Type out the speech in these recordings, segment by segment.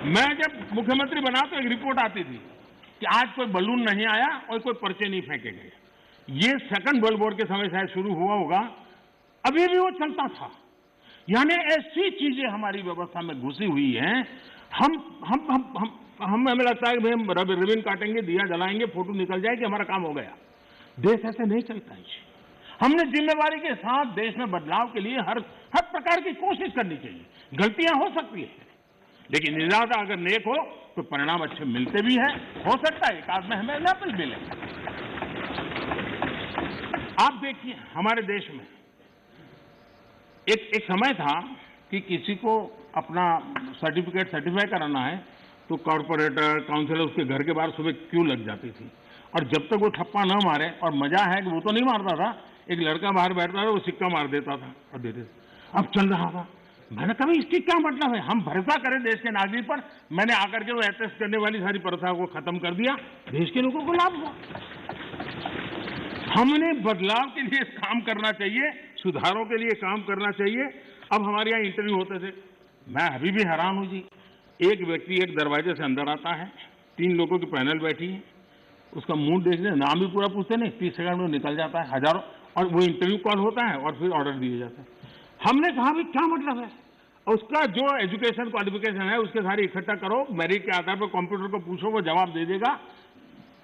मैं जब मुख्यमंत्री बना तो एक रिपोर्ट आती थी कि आज कोई बलून नहीं आया और कोई पर्चे नहीं फेंके गए। ये सेकंड वर्ल्ड वॉर के समय शायद शुरू हुआ होगा, अभी भी वो चलता था। यानी ऐसी चीजें हमारी व्यवस्था में घुसी हुई हैं। हमें लगता है कि हम रिबन काटेंगे, दिया जलाएंगे, फोटो निकल जाएगी, हमारा काम हो गया। देश ऐसे नहीं चलता है। हमने जिम्मेवारी के साथ देश में बदलाव के लिए हर प्रकार की कोशिश करनी चाहिए। गलतियां हो सकती है, लेकिन इरादा अगर नेक हो तो परिणाम अच्छे मिलते भी हैं। हो सकता है एक आध में हमें न भी मिले। आप देखिए हमारे देश में एक समय था कि किसी को अपना सर्टिफिकेट सर्टिफाई कराना है तो कॉर्पोरेटर काउंसिलर उसके घर के बाहर सुबह क्यू लग जाती थी, और जब तक वो ठप्पा न मारे, और मजा है कि वो तो नहीं मारता था, एक लड़का बाहर बैठता था, वो सिक्का मार देता था और देते थे। अब चल रहा था। मैंने कहा इसकी क्या मतलब है, हम भरोसा करें देश के नागरिक पर। मैंने आकर के वो एटेस्ट करने वाली सारी प्रथा को खत्म कर दिया, देश के लोगों को लाभ हुआ। हमने बदलाव के लिए काम करना चाहिए, सुधारों के लिए काम करना चाहिए। अब हमारे यहाँ इंटरव्यू होते थे, मैं अभी भी हैरान हूं जी। एक व्यक्ति एक दरवाजे से अंदर आता है, 3 लोगों की पैनल बैठी है, उसका मुंह देखने, नाम भी पूरा पूछते नहीं, 30 सेकंड में निकल जाता है हजारों, और वो इंटरव्यू कॉल होता है और फिर ऑर्डर दिए जाते हैं। हमने कहा भाई क्या मतलब है, उसका जो एजुकेशन क्वालिफिकेशन है उसके सारे इकट्ठा करो, मेरिट के आधार पर कंप्यूटर को पूछो, वो जवाब दे देगा।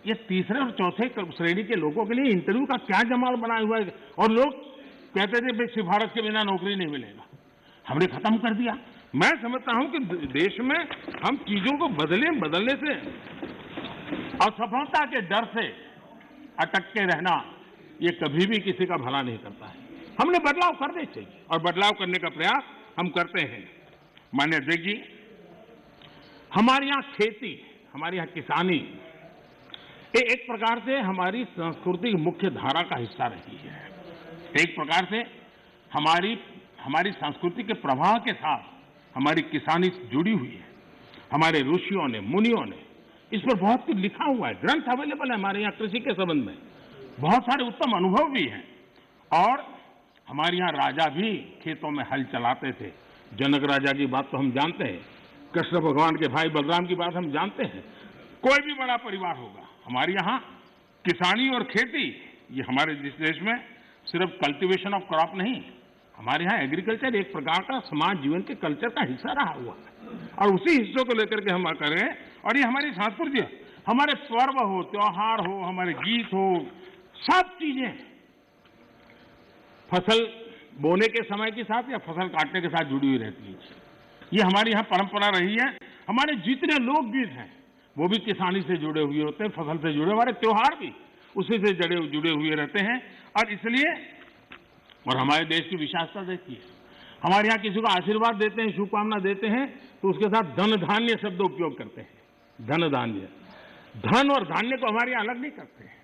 ये तीसरे और चौथे श्रेणी के लोगों के लिए इंटरव्यू का क्या जमाल बना हुआ है। और लोग कहते थे सिफारिश के बिना नौकरी नहीं मिलेगा। हमने खत्म कर दिया। मैं समझता हूं कि देश में हम चीजों को बदलने से, असफलता के डर से अटक के रहना, ये कभी भी किसी का भला नहीं करता है। हमने बदलाव करने चाहिए और बदलाव करने का प्रयास हम करते हैं। माननीय अध्यक्ष जी, हमारे यहाँ खेती, हमारे यहाँ किसानी एक प्रकार से हमारी संस्कृति की मुख्य धारा का हिस्सा रही है। एक प्रकार से हमारी संस्कृति के प्रवाह के साथ हमारी किसानी जुड़ी हुई है। हमारे ऋषियों ने, मुनियों ने इस पर बहुत कुछ लिखा हुआ है, ग्रंथ अवेलेबल है हमारे यहाँ कृषि के संबंध में, बहुत सारे उत्तम अनुभव भी हैं। और हमारे यहाँ राजा भी खेतों में हल चलाते थे। जनक राजा की बात तो हम जानते हैं, कृष्ण भगवान के भाई बलराम की बात हम जानते हैं। कोई भी बड़ा परिवार होगा, हमारे यहाँ किसानी और खेती, ये हमारे देश में सिर्फ कल्टीवेशन ऑफ क्रॉप नहीं, हमारे यहाँ एग्रीकल्चर एक प्रकार का समाज जीवन के कल्चर का हिस्सा रहा हुआ है, और उसी हिस्सों को लेकर के हम करें। और ये हमारी संस्कृति है। हमारे पर्व हो, त्योहार हो, हमारे गीत हो, सब चीजें फसल बोने के समय के साथ या फसल काटने के साथ जुड़ी हुई रहती है। ये हमारी यहाँ परंपरा रही है। हमारे जितने लोकगीत हैं वो भी किसानी से जुड़े हुए होते हैं, फसल से जुड़े। हमारे त्योहार भी उसी से जुड़े हुए रहते हैं। और इसलिए, और हमारे देश की विशेषता देखिए, हमारे यहाँ किसी को आशीर्वाद देते हैं, शुभकामना देते हैं, तो उसके साथ धन धान्य शब्द उपयोग करते हैं। धन धान्य, धन और धान्य को हमारे यहाँ अलग नहीं करते हैं।